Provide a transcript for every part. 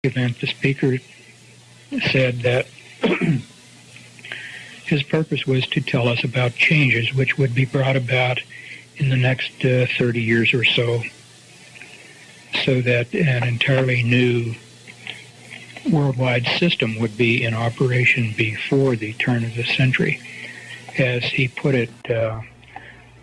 event, the speaker said that his purpose was to tell us about changes which would be brought about in the next 30 years or so that an entirely new worldwide system would be in operation before the turn of the century. As he put it,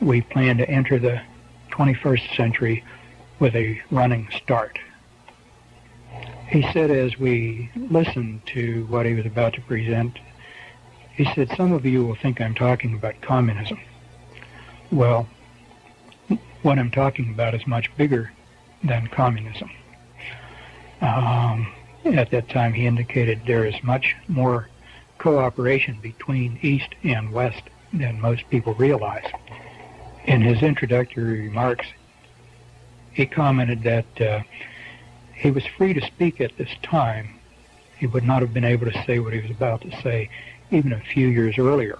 we plan to enter the 21st century with a running start. He said as we listened to what he was about to present, he said, some of you will think I'm talking about communism. Well, what I'm talking about is much bigger than communism. At that time, he indicated there is much more cooperation between East and West than most people realize. In his introductory remarks, he commented that he was free to speak at this time. He would not have been able to say what he was about to say even a few years earlier,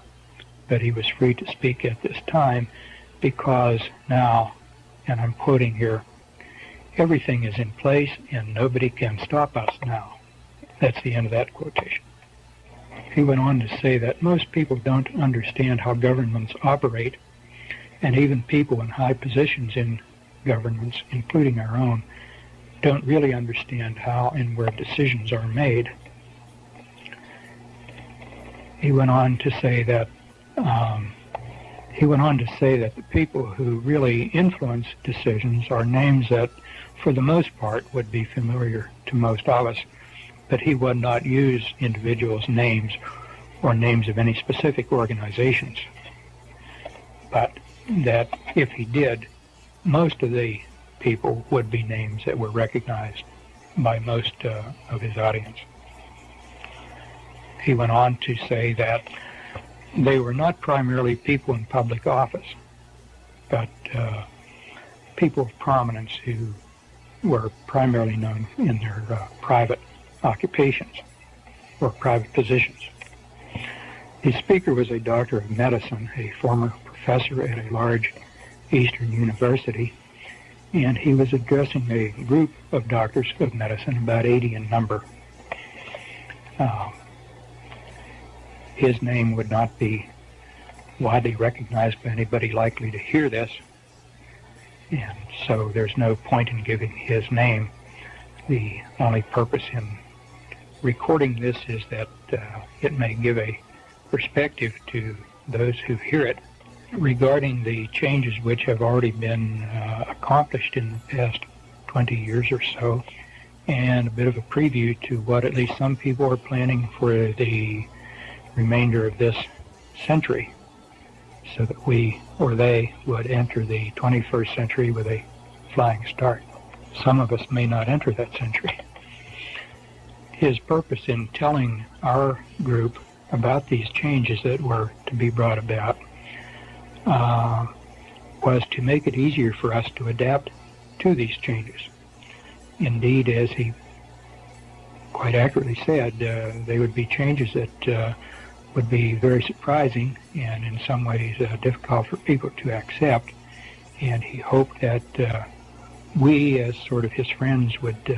but he was free to speak at this time because now, and I'm quoting here, everything is in place and nobody can stop us now. That's the end of that quotation. He went on to say that most people don't understand how governments operate, and even people in high positions in governments, including our own, don't really understand how and where decisions are made. He went on to say that the people who really influence decisions are names that, for the most part, would be familiar to most of us, but he would not use individuals' names or names of any specific organizations. But that if he did, most of the people would be names that were recognized by most of his audience. He went on to say that they were not primarily people in public office, but people of prominence who were primarily known in their private occupations or private positions. The speaker was a doctor of medicine, a former professor at a large Eastern university, and he was addressing a group of doctors of medicine, about 80 in number. His name would not be widely recognized by anybody likely to hear this, and so there's no point in giving his name. The only purpose in recording this is that it may give a perspective to those who hear it regarding the changes which have already been accomplished in the past 20 years or so, and a bit of a preview to what at least some people are planning for the remainder of this century, so that we, or they, would enter the 21st century with a flying start. Some of us may not enter that century. His purpose in telling our group about these changes that were to be brought about was to make it easier for us to adapt to these changes. Indeed, as he quite accurately said, they would be changes that would be very surprising and in some ways difficult for people to accept, and he hoped that we, as sort of his friends, would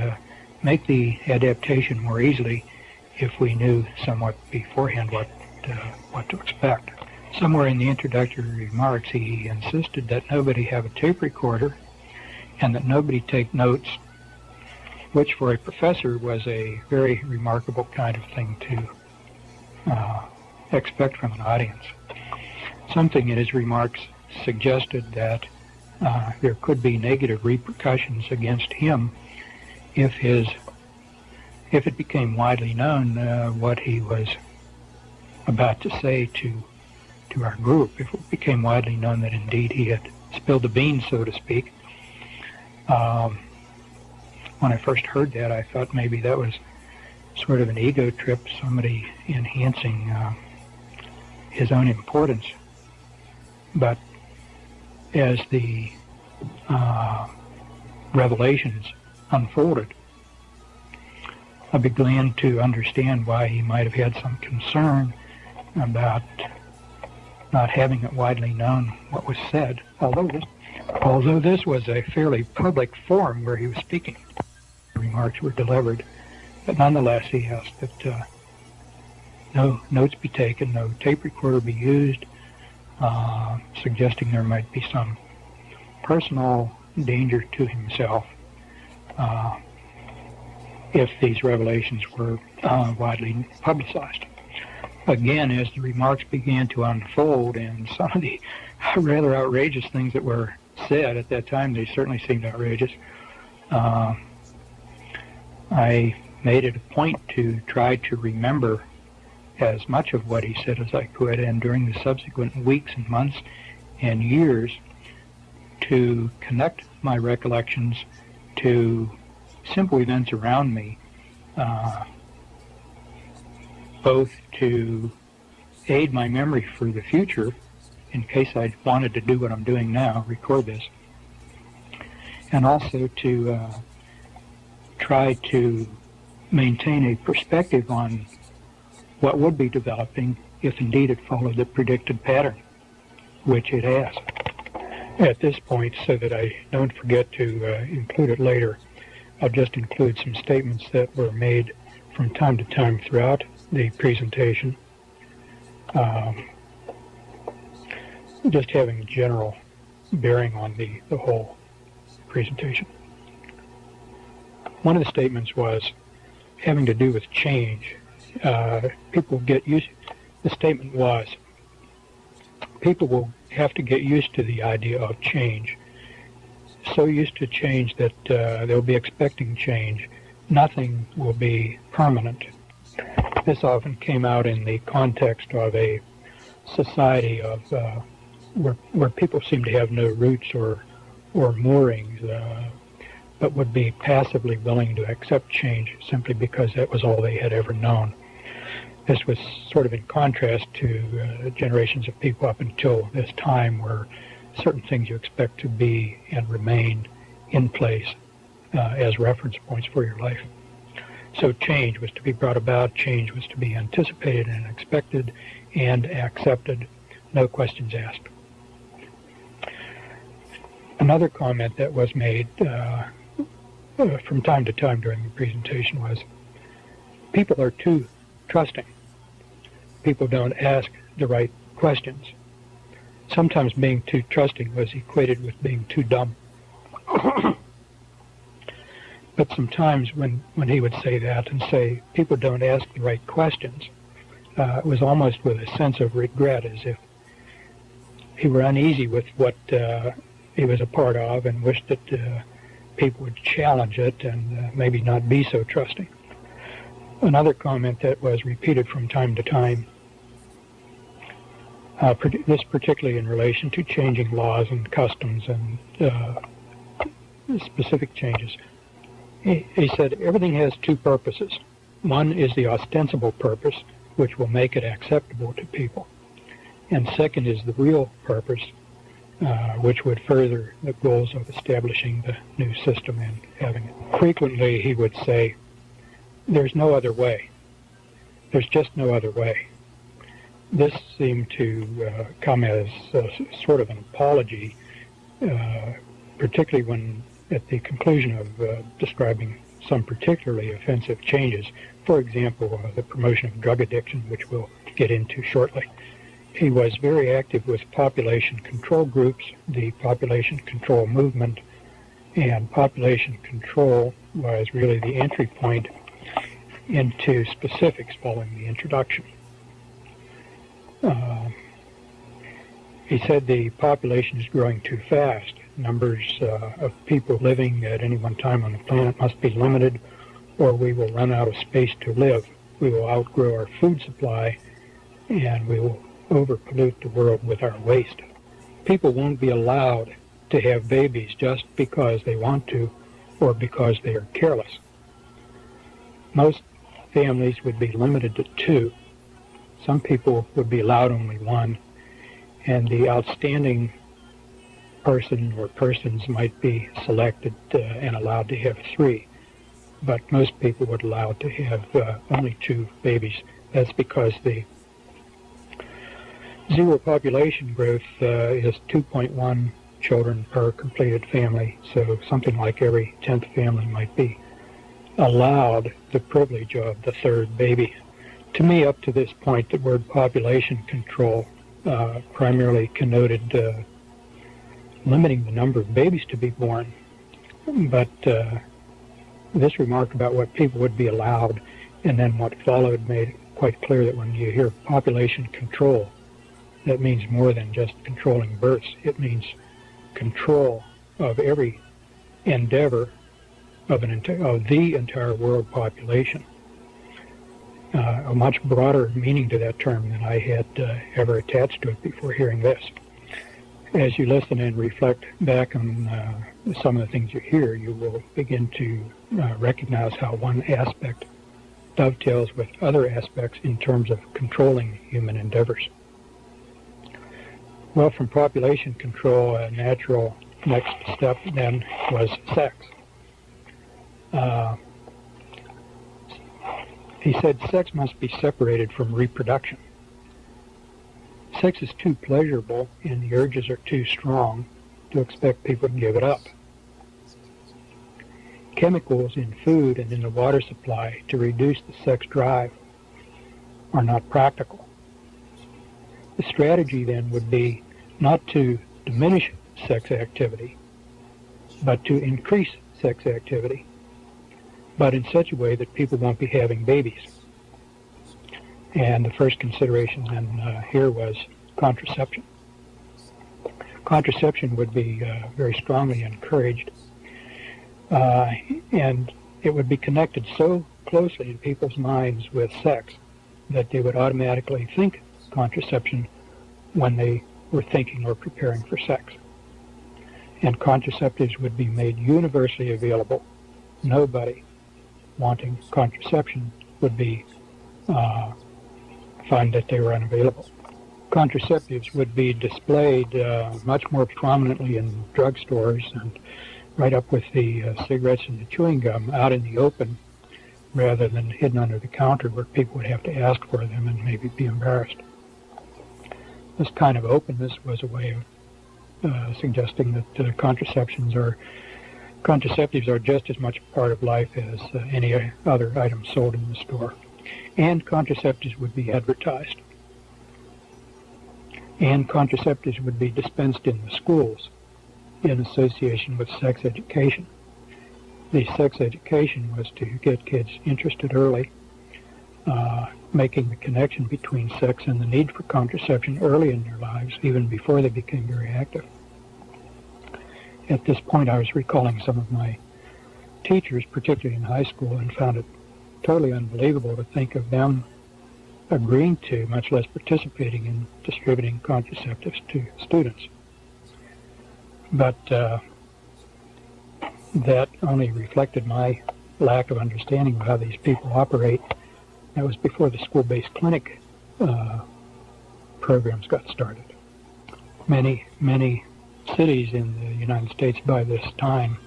make the adaptation more easily if we knew somewhat beforehand what to expect. Somewhere in the introductory remarks, he insisted that nobody have a tape recorder and that nobody take notes, which for a professor was a very remarkable kind of thing to expect from an audience. Something in his remarks suggested that there could be negative repercussions against him if it became widely known what he was about to say to our group, if it became widely known that indeed he had spilled the beans, so to speak. When I first heard that, I thought maybe that was sort of an ego trip, somebody enhancing his own importance. But as the revelations unfolded, I began to understand why he might have had some concern about not having it widely known what was said, although this was a fairly public forum where he was speaking. Remarks were delivered But nonetheless, he asked that no notes be taken, no tape recorder be used, suggesting there might be some personal danger to himself if these revelations were widely publicized. Again, as the remarks began to unfold and some of the rather outrageous things that were said at that time, they certainly seemed outrageous, I made it a point to try to remember as much of what he said as I could, and during the subsequent weeks and months and years to connect my recollections to simple events around me, both to aid my memory for the future in case I wanted to do what I'm doing now, record this, and also to try to maintain a perspective on what would be developing if indeed it followed the predicted pattern, which it has. At this point, so that I don't forget to include it later, I'll just include some statements that were made from time to time throughout the presentation, just having a general bearing on the whole presentation. One of the statements was having to do with change. People get used, the statement was, people will have to get used to the idea of change. So used to change that they'll be expecting change. Nothing will be permanent. This often came out in the context of a society of where people seem to have no roots or moorings, but would be passively willing to accept change simply because that was all they had ever known. This was sort of in contrast to generations of people up until this time, where certain things you expect to be and remain in place as reference points for your life. So change was to be brought about, change was to be anticipated and expected and accepted, no questions asked. Another comment that was made from time to time during the presentation was, people are too trusting. People don't ask the right questions. Sometimes being too trusting was equated with being too dumb. But sometimes when he would say that and say people don't ask the right questions, it was almost with a sense of regret, as if he were uneasy with what he was a part of and wished that people would challenge it and maybe not be so trusting. Another comment that was repeated from time to time, this particularly in relation to changing laws and customs and specific changes. He said everything has two purposes. One is the ostensible purpose, which will make it acceptable to people. And second is the real purpose, which would further the goals of establishing the new system and having it. Frequently he would say, there's no other way. There's just no other way. This seemed to come as sort of an apology, particularly when at the conclusion of describing some particularly offensive changes, for example, the promotion of drug addiction, which we'll get into shortly. He was very active with population control groups, the population control movement, and population control was really the entry point into specifics following the introduction. He said the population is growing too fast. Numbers of people living at any one time on the planet must be limited, or we will run out of space to live. We will outgrow our food supply, and we will overpollute the world with our waste. People won't be allowed to have babies just because they want to or because they are careless. Most families would be limited to 2. Some people would be allowed only 1, and the outstanding person or persons might be selected and allowed to have 3. But most people would allow to have only 2 babies. That's because the zero population growth is 2.1 children per completed family, so something like every 10th family might be allowed the privilege of the third baby. To me, up to this point, the word population control primarily connoted limiting the number of babies to be born. But this remark about what people would be allowed and then what followed made it quite clear that when you hear population control, that means more than just controlling births. It means control of every endeavor of the entire world population. A much broader meaning to that term than I had ever attached to it before hearing this. As you listen and reflect back on some of the things you hear, you will begin to recognize how one aspect dovetails with other aspects in terms of controlling human endeavors. Well, from population control, a natural next step then was sex. He said sex must be separated from reproduction. Sex is too pleasurable and the urges are too strong to expect people to give it up. Chemicals in food and in the water supply to reduce the sex drive are not practical. The strategy then would be not to diminish sex activity, but to increase sex activity, but in such a way that people won't be having babies. And the first consideration then here was contraception. Contraception would be very strongly encouraged, and it would be connected so closely in people's minds with sex that they would automatically think contraception when they were thinking or preparing for sex. And contraceptives would be made universally available. Nobody wanting contraception would be find that they were unavailable. Contraceptives would be displayed much more prominently in drugstores and right up with the cigarettes and the chewing gum out in the open rather than hidden under the counter where people would have to ask for them and maybe be embarrassed. This kind of openness was a way of suggesting that contraceptives are just as much a part of life as any other item sold in the store. And contraceptives would be advertised. And contraceptives would be dispensed in the schools in association with sex education. The sex education was to get kids interested early, making the connection between sex and the need for contraception early in their lives, even before they became very active. At this point, I was recalling some of my teachers, particularly in high school, and found it totally unbelievable to think of them agreeing to, much less participating in distributing contraceptives to students. But that only reflected my lack of understanding of how these people operate. That was before the school-based clinic programs got started. Many cities in the United States by this time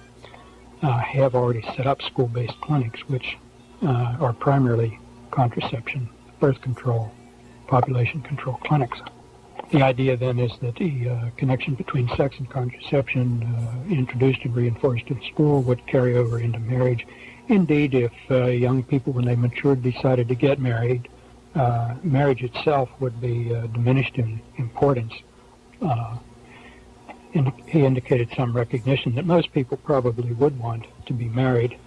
have already set up school-based clinics, which are primarily contraception, birth control, population control clinics. The idea then is that the connection between sex and contraception introduced and reinforced in school would carry over into marriage. Indeed, if young people, when they matured, decided to get married, marriage itself would be diminished in importance. He indicated some recognition that most people probably would want to be married